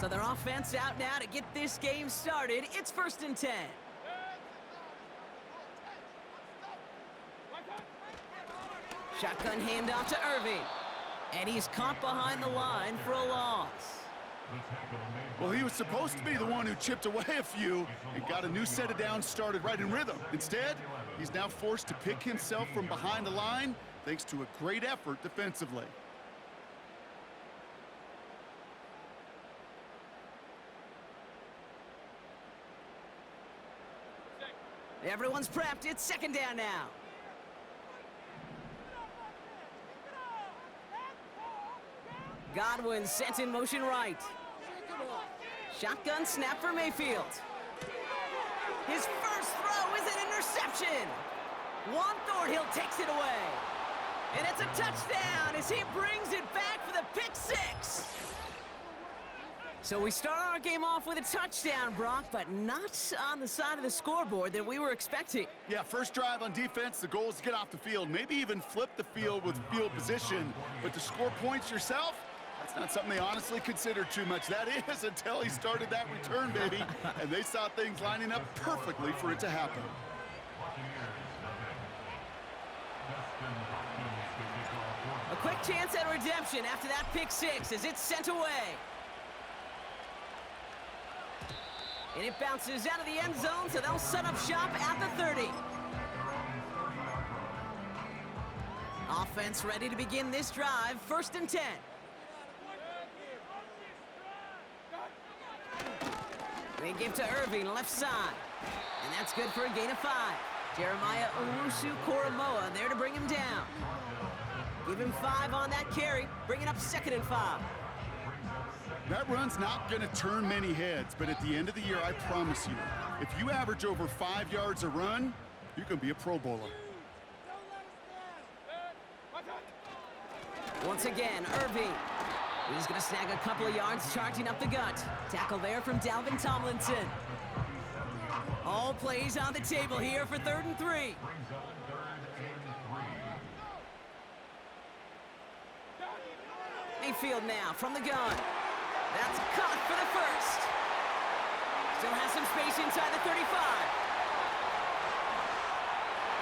So their offense out now to get this game started. It's 1st and 10. Shotgun handoff to Irving. And he's caught behind the line for a loss. Well, he was supposed to be the one who chipped away a few and got a new set of downs started right in rhythm. Instead, he's now forced to pick himself from behind the line thanks to a great effort defensively. Everyone's prepped. It's 2nd down now. Godwin sent in motion right. Shotgun snap for Mayfield. His first throw is an interception. Juan Thornhill takes it away. And it's a touchdown as he brings it back for the pick 6. So we start our game off with a touchdown, Brock, but not on the side of the scoreboard that we were expecting. Yeah, first drive on defense, the goal is to get off the field, maybe even flip the field with field position. But to score points yourself, that's not something they honestly considered too much. That is until he started that return, baby. And they saw things lining up perfectly for it to happen. A quick chance at redemption after that pick 6 as it's sent away. And it bounces out of the end zone, so they'll set up shop at the 30. Offense ready to begin this drive, 1st and 10. They give to Irving, left side. And that's good for a gain of 5. Jeremiah Owusu-Koramoah there to bring him down. Give him 5 on that carry, bring it up 2nd and 5. That run's not going to turn many heads, but at the end of the year, I promise you, if you average over 5 yards a run, you can be a Pro Bowler. Once again, Irving. He's going to snag a couple of yards, charging up the gut. Tackle there from Dalvin Tomlinson. All plays on the table here for 3rd and 3. Mayfield now from the gun. That's caught for the first. Still has some space inside the 35.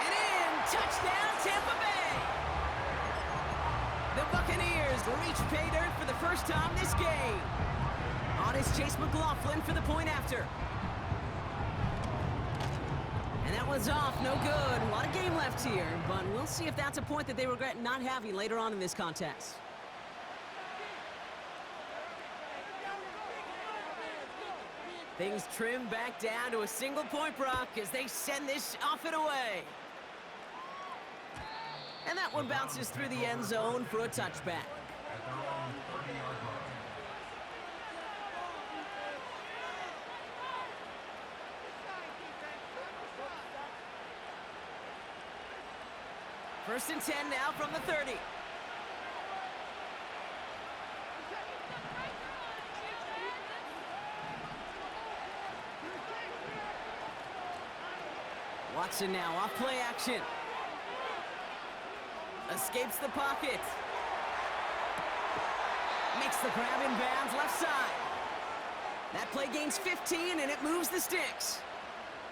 And in, touchdown Tampa Bay. The Buccaneers reach pay dirt for the first time this game. On is Chase McLaughlin for the point after. And that one's off, no good. A lot of game left here, but we'll see if that's a point that they regret not having later on in this contest. Things trim back down to a single point, Brock, as they send this off and away. And that one bounces through the end zone for a touchback. First and 10 now from the 30. Watson now off play action. Escapes the pocket. Makes the grab in bounds left side. That play gains 15 and it moves the sticks.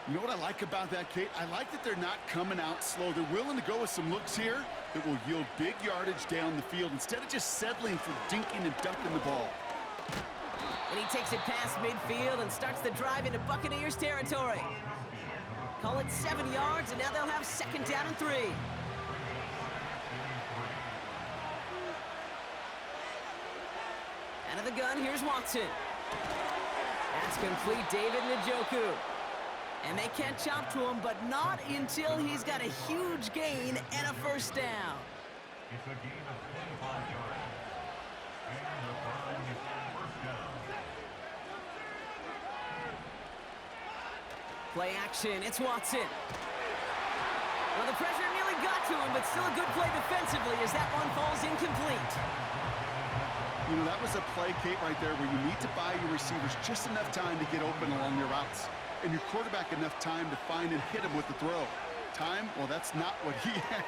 You know what I like about that, Kate? I like that they're not coming out slow. They're willing to go with some looks here that will yield big yardage down the field instead of just settling for dinking and dunking the ball. And he takes it past midfield and starts the drive into Buccaneers territory. Call it 7 yards, and now they'll have 2nd down and 3. Out of the gun, here's Watson. That's complete, David Njoku. And they can't chop to him, but not until he's got a huge gain and a first down. It's a gain of 25 yards. And the fine is first down. Play action, it's Watson. Well, the pressure nearly got to him, but still a good play defensively as that one falls incomplete. You know, that was a play, Kate, right there where you need to buy your receivers just enough time to get open along your routes. And your quarterback enough time to find and hit him with the throw. Time, well, that's not what he had.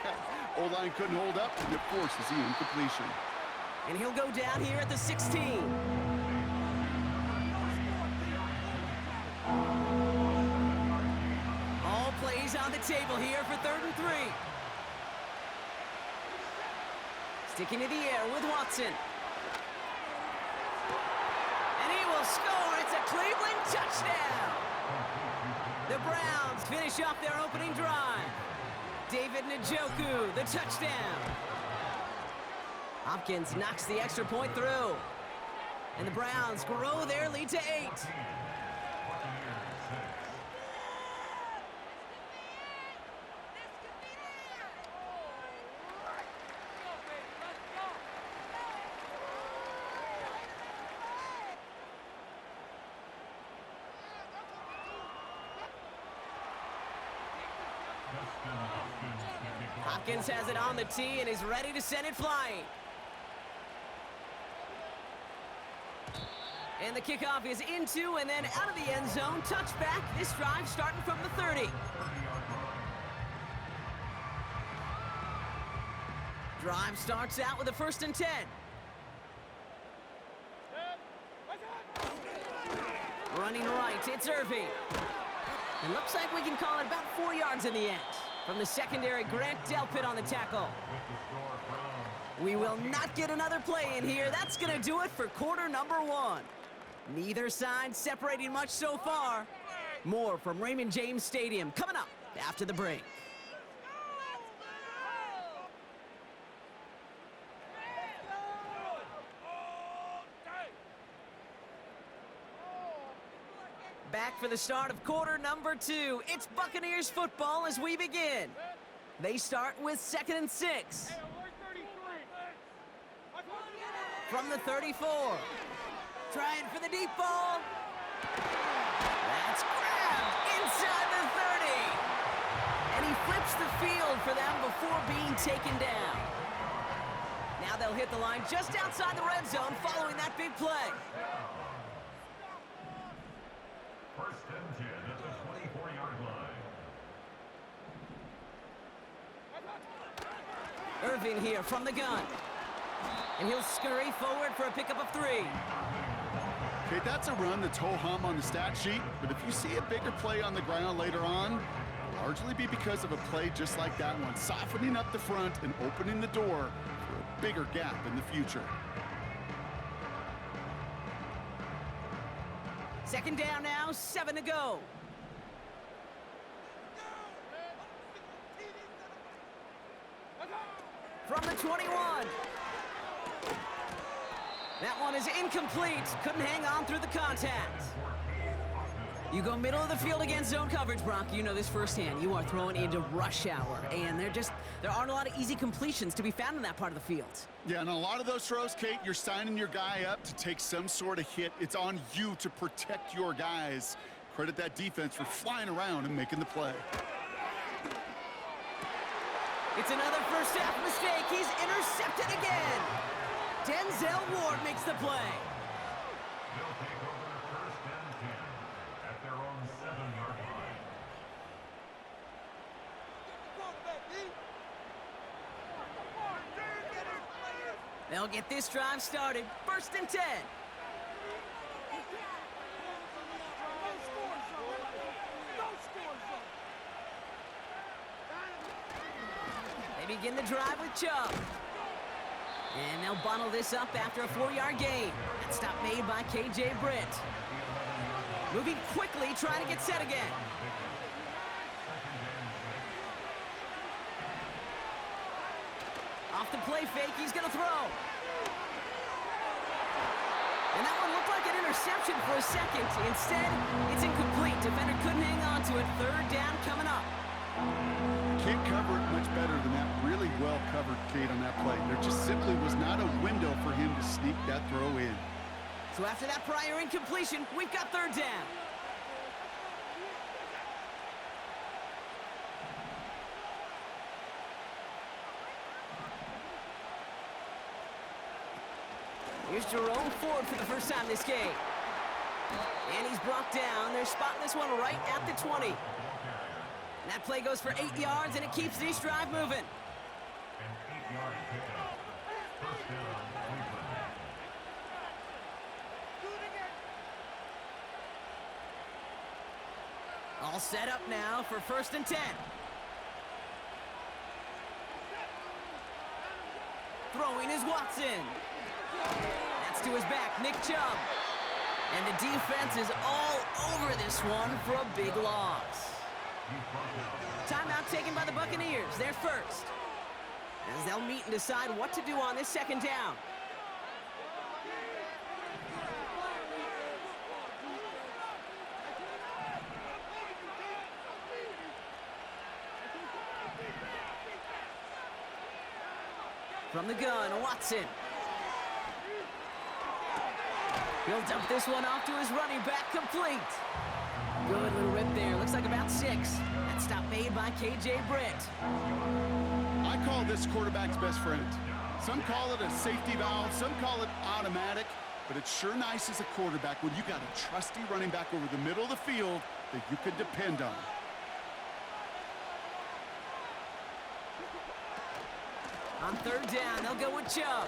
O-line couldn't hold up, and it forces the incompletion. And he'll go down here at the 16. table here for 3rd and 3. Sticking to the air with Watson. And he will score. It's a Cleveland touchdown. The Browns finish off their opening drive. David Njoku, the touchdown. Hopkins knocks the extra point through. And the Browns grow their lead to 8. Hopkins has it on the tee and is ready to send it flying. And the kickoff is into and then out of the end zone. Touchback. This drive starting from the 30. Drive starts out with a 1st and 10. Running right, it's Irving. It looks like we can call it about 4 yards in the end. From the secondary, Grant Delpit on the tackle. We will not get another play in here. That's going to do it for quarter number 1. Neither side separating much so far. More from Raymond James Stadium coming up after the break. Back for the start of quarter number 2. It's Buccaneers football as we begin. They start with 2nd and 6. From the 34. Trying for the deep ball. That's grabbed inside the 30. And he flips the field for them before being taken down. Now they'll hit the line just outside the red zone following that big play. 1st and 10 at the 24-yard line. Irving here from the gun. And he'll scurry forward for a pickup of 3. Okay, that's a run that's ho-hum on the stat sheet, but if you see a bigger play on the ground later on, it'll largely be because of a play just like that one, softening up the front and opening the door for a bigger gap in the future. 2nd down now, 7 to go. From the 21. That one is incomplete. Couldn't hang on through the contact. You go middle of the field against zone coverage, Brock. You know this firsthand. You are throwing into rush hour, and there aren't a lot of easy completions to be found in that part of the field. Yeah, and a lot of those throws, Kate, you're signing your guy up to take some sort of hit. It's on you to protect your guys. Credit that defense for flying around and making the play. It's another first half mistake. He's intercepted again. Denzel Ward makes the play. They'll take over 1st and 10 at their own 7-yard line. They'll get this drive started. 1st and 10. They begin the drive with Chubb. And they'll bundle this up after a 4-yard gain. That stop made by K.J. Britt. Moving quickly, trying to get set again. Off the play fake, he's going to throw. And that one looked like an interception for a second. Instead, it's incomplete. Defender couldn't hang on to it. 3rd down coming up. Can't cover it much better than that. Really well covered, Kate, on that play. There just simply was not a window for him to sneak that throw in. So after that prior incompletion, we've got 3rd down. Here's Jerome Ford for the first time this game. And he's brought down. They're spotting this one right at the 20. And that play goes for 8 yards, and it keeps this drive moving. An 8-yard pickup. 1st down, Cleveland. All set up now for 1st and 10. Throwing is Watson. That's to his back, Nick Chubb. And the defense is all over this one for a big loss. Timeout taken by the Buccaneers. They're first, as they'll meet and decide what to do on this second down. From the gun, Watson. He'll dump this one off to his running back, complete. Good little rip there. Looks like about 6. That stop made by K.J. Britt. I call this quarterback's best friend. Some call it a safety valve, some call it automatic, but it's sure nice as a quarterback when you got a trusty running back over the middle of the field that you can depend on. On third down, they'll go with Chubb.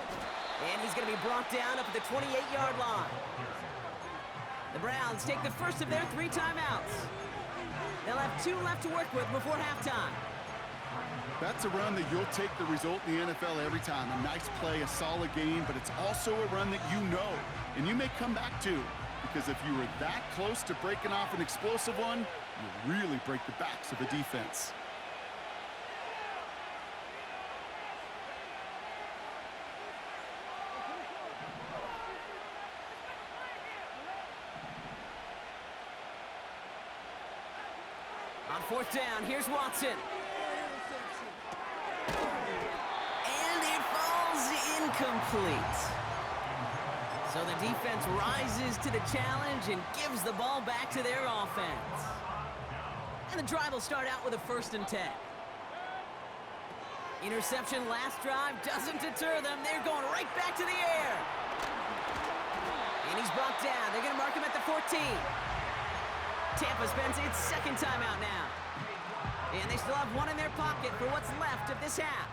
And he's going to be brought down up at the 28-yard line. The Browns take the first of their 3 timeouts. They'll have 2 left to work with before halftime. That's a run that you'll take the result in the NFL every time. A nice play, a solid game, but it's also a run that you know, and you may come back to. Because if you were that close to breaking off an explosive one, you really break the backs of the defense. On fourth down, here's Watson. And it falls incomplete. So the defense rises to the challenge and gives the ball back to their offense. And the drive will start out with a 1st and 10. Interception last drive doesn't deter them. They're going right back to the air. And he's brought down. They're going to mark him at the 14. Tampa spends its second timeout now. And they still have 1 in their pocket for what's left of this half.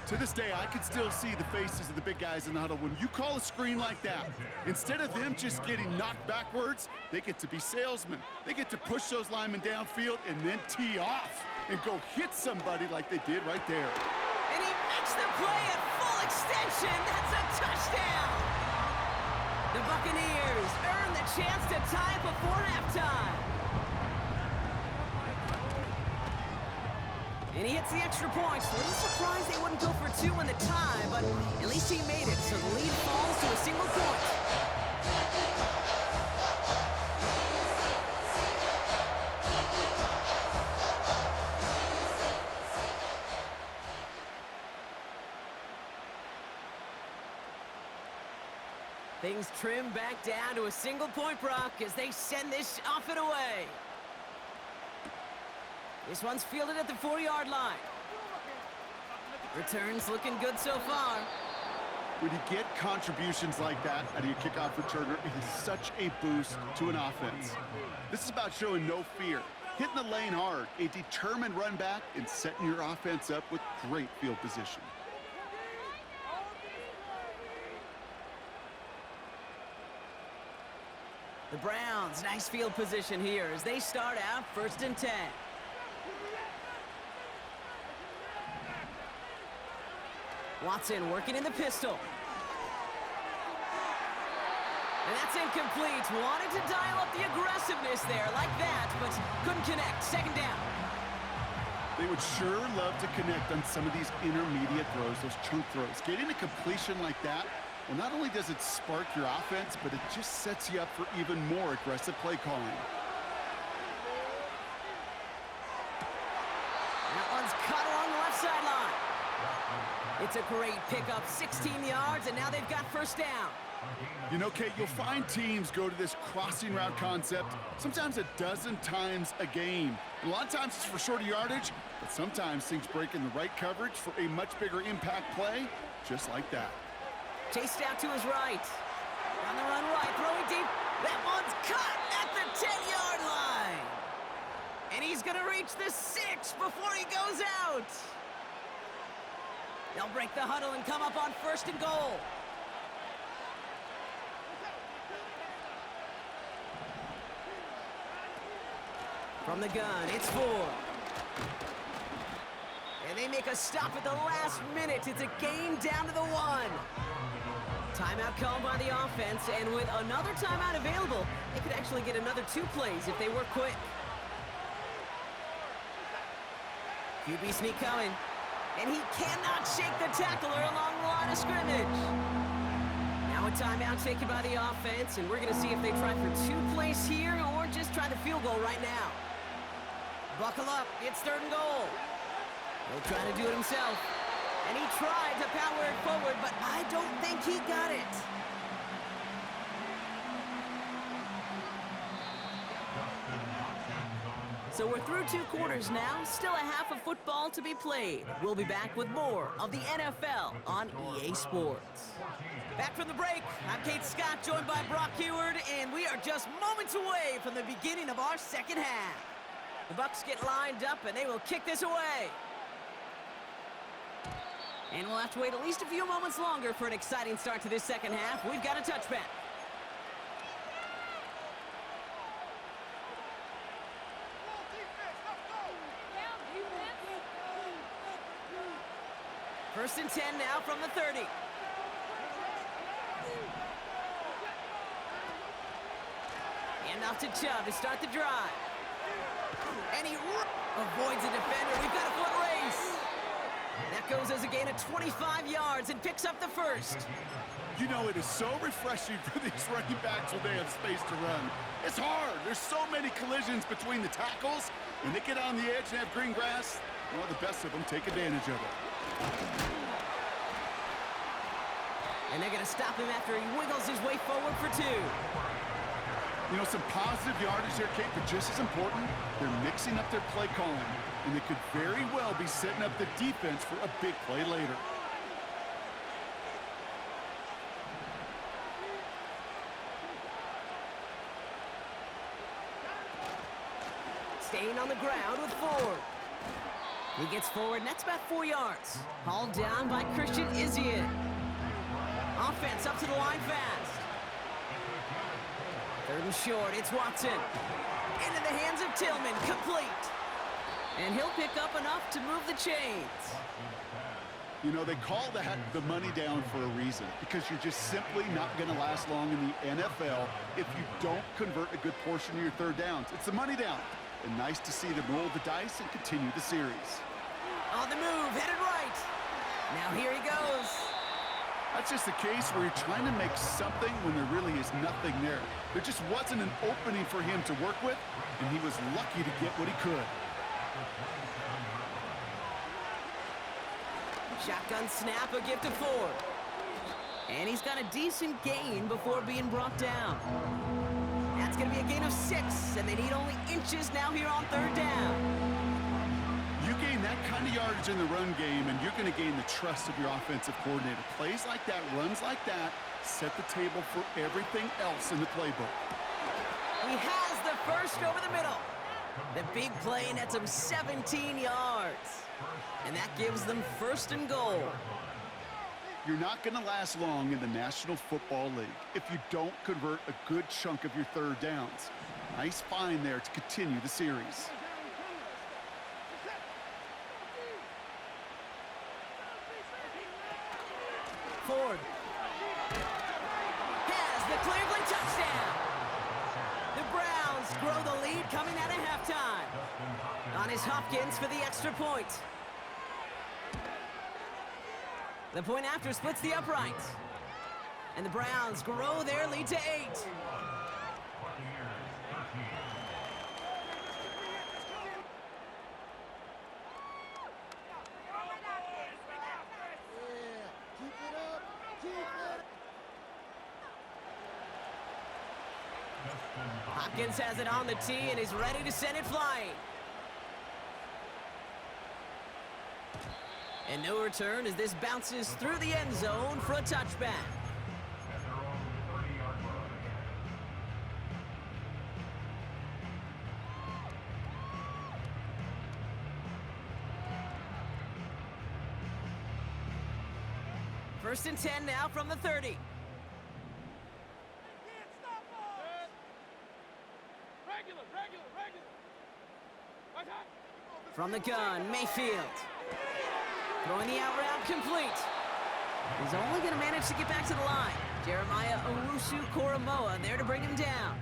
To this day, I can still see the faces of the big guys in the huddle. When you call a screen like that, instead of them just getting knocked backwards, they get to be salesmen. They get to push those linemen downfield and then tee off and go hit somebody like they did right there. And he makes the play at full extension. That's a touchdown. The Buccaneers earn the chance to tie before halftime. And he hits the extra points. A little surprised they wouldn't go for 2 in the tie, but at least he made it, so the lead falls to a single point. Things trim back down to a single point, Brock, as they send this off and away. This one's fielded at the 4-yard line. Returns looking good so far. When you get contributions like that out of your kickoff returner, it is such a boost to an offense. This is about showing no fear, hitting the lane hard, a determined run back, and setting your offense up with great field position. The Browns, nice field position here as they start out 1st and 10. Watson working in the pistol. And that's incomplete. Wanted to dial up the aggressiveness there like that, but couldn't connect. 2nd down. They would sure love to connect on some of these intermediate throws, those chunk throws. Getting a completion like that, well, not only does it spark your offense, but it just sets you up for even more aggressive play calling. That one's cut along the left sideline. It's a great pickup, 16 yards, and now they've got 1st down. You know, Kate, you'll find teams go to this crossing route concept sometimes a dozen times a game. And a lot of times it's for shorter yardage, but sometimes things break in the right coverage for a much bigger impact play, just like that. Chased out to his right. On the run right, throwing deep. That one's cut at the 10-yard line. And he's going to reach the 6 before he goes out. They'll break the huddle and come up on 1st and goal. From the gun, it's Ford. And they make a stop at the last minute. It's a game down to the 1. Timeout called by the offense, and with another timeout available, they could actually get another 2 plays if they work quick. QB sneak coming, and he cannot shake the tackler along the line of scrimmage. Now a timeout taken by the offense, and we're going to see if they try for 2 plays here or just try the field goal right now. Buckle up, it's 3rd and goal. He'll try to do it himself. And he tried to power it forward, but I don't think he got it. So we're through 2 quarters now, still a half of football to be played. We'll be back with more of the NFL on EA Sports. Back from the break, I'm Kate Scott, joined by Brock Heward, and we are just moments away from the beginning of our second half. The Bucs get lined up, and they will kick this away. And we'll have to wait at least a few moments longer for an exciting start to this second half. We've got a touchback. First and 10 now from the 30. And off to Chubb to start the drive. And he avoids a defender. We've got a foot race. That goes as a gain of 25 yards and picks up the first. You know, it is so refreshing for these running backs when they have space to run. It's hard. There's so many collisions between the tackles. When they get on the edge and have green grass, well, the best of them take advantage of it. And they're going to stop him after he wiggles his way forward for 2. You know, some positive yardage there, Kate, but just as important, they're mixing up their play calling. And they could very well be setting up the defense for a big play later. Staying on the ground with Ford. He gets forward, and that's about 4 yards. Hauled down by Christian Izzian. Offense up to the line fast. 3rd and short, it's Watson. Into the hands of Tillman, complete. And he'll pick up enough to move the chains. You know, they call that the money down for a reason, because you're just simply not going to last long in the NFL if you don't convert a good portion of your 3rd downs. It's the money down. And nice to see them roll the dice and continue the series. On the move, headed right. Now here he goes. That's just a case where you're trying to make something when there really is nothing there. There just wasn't an opening for him to work with, and he was lucky to get what he could. Shotgun snap, a gift to Ford. And he's got a decent gain before being brought down. That's going to be a gain of 6, and they need only inches now here on 3rd down. You gain that kind of yardage in the run game, and you're going to gain the trust of your offensive coordinator. Plays like that, runs like that, set the table for everything else in the playbook. He has the first over the middle. The big play nets him 17 yards. And that gives them 1st and goal. You're not going to last long in the National Football League if you don't convert a good chunk of your 3rd downs. Nice find there to continue the series. Ford has the Cleveland touchdown. The Browns grow the lead coming out of halftime. On his Hopkins for the extra point. The point after splits the uprights. And the Browns grow their lead to 8. Hopkins has it on the tee and is ready to send it flying. And no return as this bounces through the end zone for a touchback. First and 10 now from the 30. From the gun, Mayfield. Throwing the out route complete. He's only going to manage to get back to the line. Jeremiah Owusu-Koramoah there to bring him down.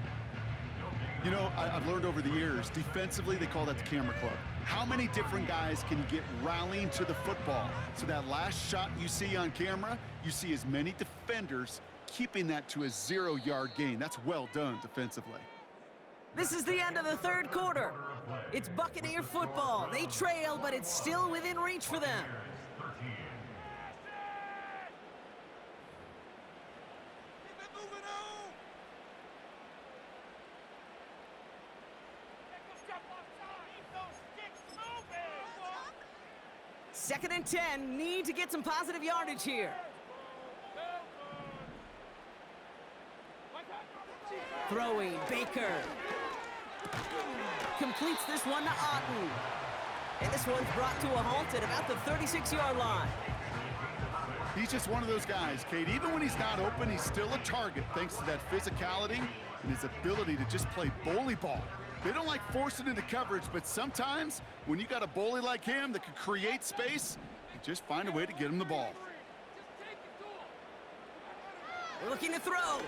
You know, I've learned over the years, defensively, they call that the camera club. How many different guys can get rallying to the football? So that last shot you see on camera, you see as many defenders keeping that to a 0-yard gain. That's well done defensively. This is the end of the third quarter. It's Buccaneer football. They trail, but it's still within reach for them. Second and 10, need to get some positive yardage here. Throwing, Baker. Completes this one to Otten. And this one's brought to a halt at about the 36-yard line. He's just one of those guys, Kate. Even when he's not open, he's still a target thanks to that physicality and his ability to just play bully ball. They don't like forcing into coverage, but sometimes when you got a bully like him that can create space, you just find a way to get him the ball. Looking to throw.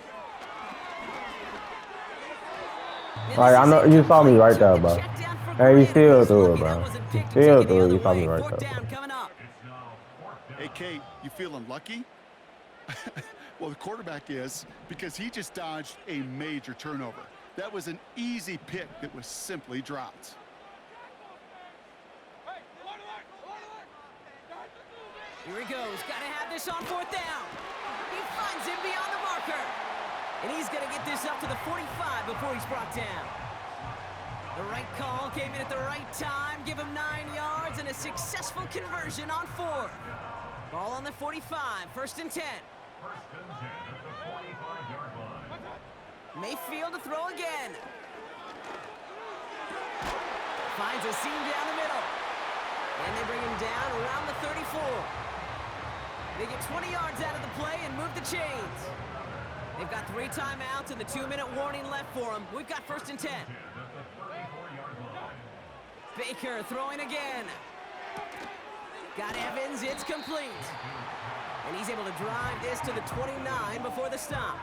Like, I know you saw me right there, bro. Hey, you still threw it, bro. You still threw it. You saw me right there. Hey, Kate, you feeling lucky? Well, the quarterback is, because he just dodged a major turnover. That was an easy pick that was simply dropped. Here he goes. Got to have this on fourth down. He finds him beyond the marker. And he's going to get this up to the 45 before he's brought down. The right call came in at the right time. Give him 9 yards and a successful conversion on fourth. Ball on the 45. First and 10. Mayfield to throw again. Finds a seam down the middle. And they bring him down around the 34. They get 20 yards out of the play and move the chains. They've got 3 timeouts and the 2-minute warning left for them. We've got first and 10. Baker throwing again. Got Evans, it's complete. And he's able to drive this to the 29 before the stop.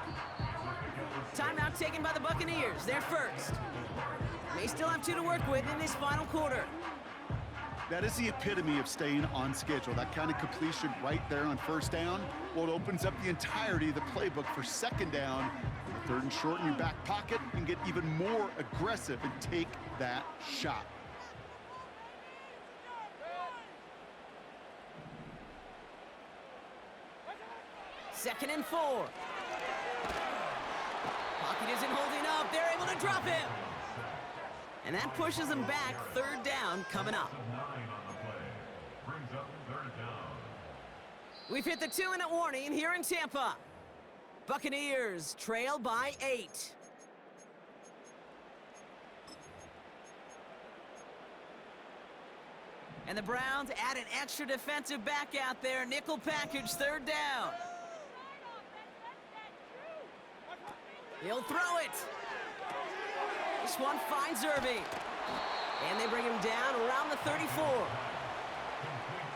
Timeout taken by the Buccaneers. They're first. They still have 2 to work with in this final quarter. That is the epitome of staying on schedule. That kind of completion right there on first down. Well, it opens up the entirety of the playbook for second down. Third and short in your back pocket and get even more aggressive and take that shot. Second and 4. Pocket isn't holding up. They're able to drop him. And that pushes them back. Third down coming up. We've hit the 2-minute warning here in Tampa. Buccaneers trail by 8. And the Browns add an extra defensive back out there. Nickel package, third down. He'll throw it. This one finds Irving. And they bring him down around the 34.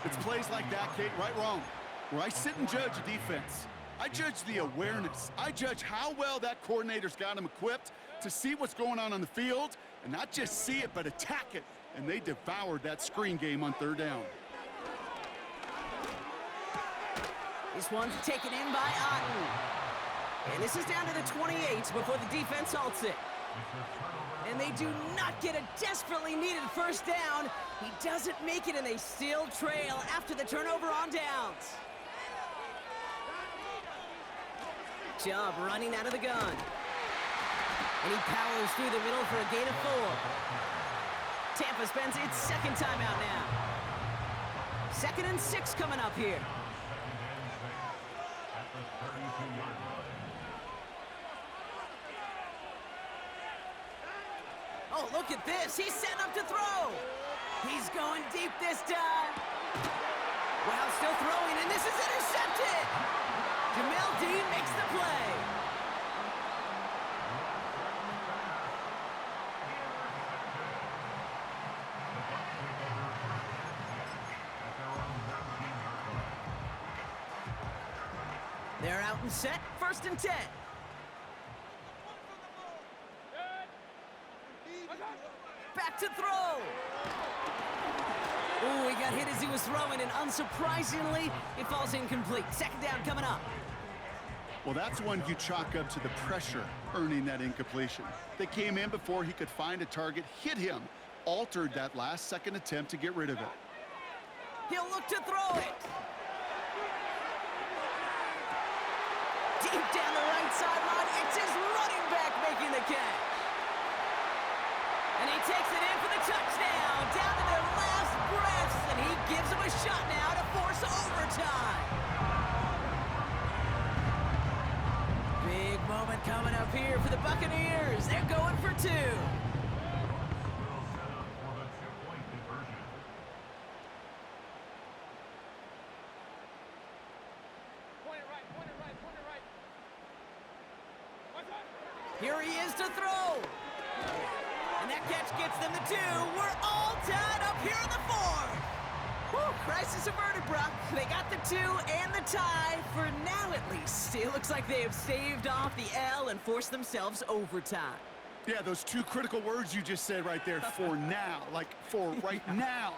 It's plays like that, Kate, right, wrong, where I sit and judge a defense. I judge the awareness. I judge how well that coordinator's got him equipped to see what's going on the field, and not just see it, but attack it. And they devoured that screen game on third down. This one's taken in by Otten. And this is down to the 28 before the defense halts it. And they do not get a desperately needed first down. He doesn't make it, and they still trail after the turnover on downs. Chubb running out of the gun. And he powers through the middle for a gain of 4. Tampa spends its second timeout now. 2nd and 6 coming up here. Oh, look at this. He's set up to throw. He's going deep this time. Well, still throwing, and this is intercepted. Jamel Dean makes the play. They're out and set, 1st and 10. Back to throw. Ooh, he got hit as he was throwing, and unsurprisingly, it falls incomplete. 2nd down coming up. Well, that's one you chalk up to the pressure earning that incompletion. They came in before he could find a target, hit him, altered that last second attempt to get rid of it. He'll look to throw it. Deep down the right sideline, it's his running back making the catch. And he takes it in for the touchdown, down to their last breaths, and he gives them a shot now to force overtime. Big moment coming up here for the Buccaneers. They're going for 2. Here he is to throw. And that catch gets them the 2. We're all tied up here in the 4th. Whew, crisis averted, Brock. They got the 2 and the tie, for now at least. It looks like they have staved off the L and forced themselves overtime. Yeah, those 2 critical words you just said right there, for now, like for right now.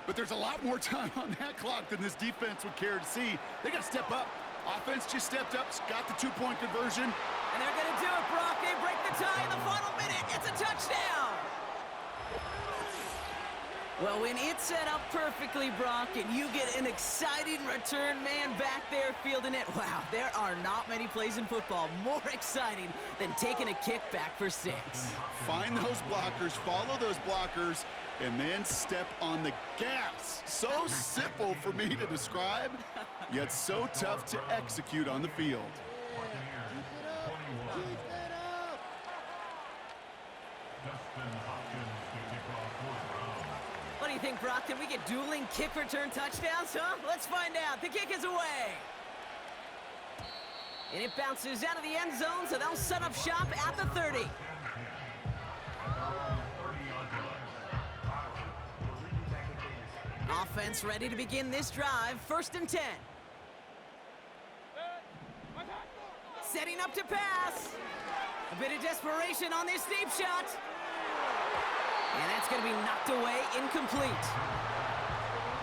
But there's a lot more time on that clock than this defense would care to see. They got to step up. Offense just stepped up, got the 2-point conversion. And they're going to do it, Brock. They break the tie in the final minute. It's a touchdown. Well, when it's set up perfectly, Brock, and you get an exciting return man back there fielding it, wow, there are not many plays in football more exciting than taking a kick back for 6. Find those blockers, follow those blockers, and then step on the gas. So simple for me to describe, yet so tough to execute on the field. What do you think, Brock? Can we get dueling kick return touchdowns, huh? Let's find out. The kick is away. And it bounces out of the end zone, so they'll set up shop at the 30. Offense ready to begin this drive. 1st and 10. Setting up to pass. A bit of desperation on this deep shot. And that's going to be knocked away, incomplete.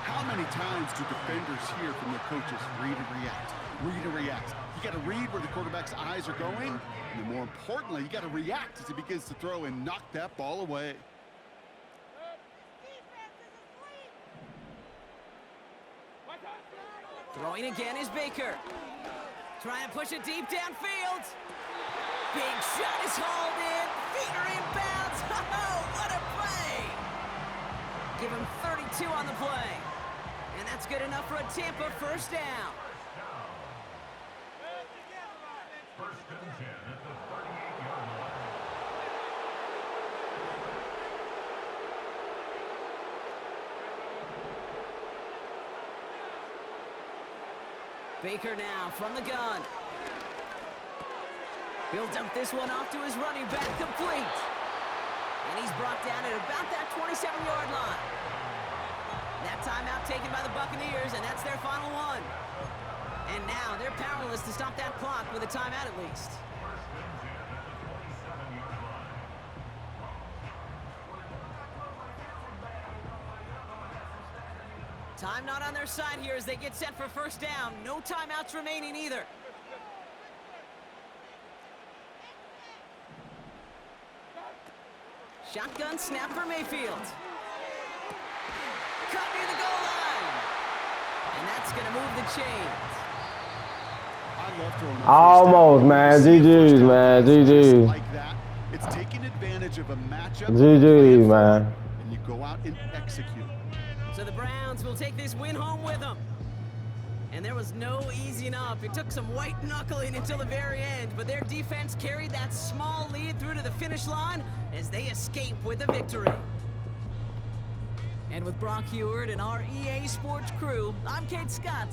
How many times do defenders hear from their coaches, read and react, read and react? You got to read where the quarterback's eyes are going, and then more importantly, you got to react as he begins to throw and knock that ball away. Throwing again is Baker. Trying to push it deep downfield. Big shot is hauled in. Feet are inbounds. Oh, what a play! Give him 32 on the play. And that's good enough for a Tampa 1st down. 1st and 10 at the 38-yard line. Baker now from the gun. He'll dump this one off to his running back, complete. And he's brought down at about that 27-yard line. That timeout taken by the Buccaneers, and that's their final one. And now they're powerless to stop that clock with a timeout at least. 1st and 10 at the 27-yard line. Time not on their side here as they get set for 1st down. No timeouts remaining either. Shotgun snap for Mayfield. Cut near the goal line. And that's going to move the chains. I love throwing Almost, man. GG's, man. GG's. Like that. It's taking advantage of a matchup. GG's, man. And you go out and execute. So the Browns will take this win home with them. And there was no easing up. It took some white knuckling until the very end, but their defense carried that small lead through to the finish line as they escape with a victory. And with Brock Heward and our EA Sports crew, I'm Kate Scott.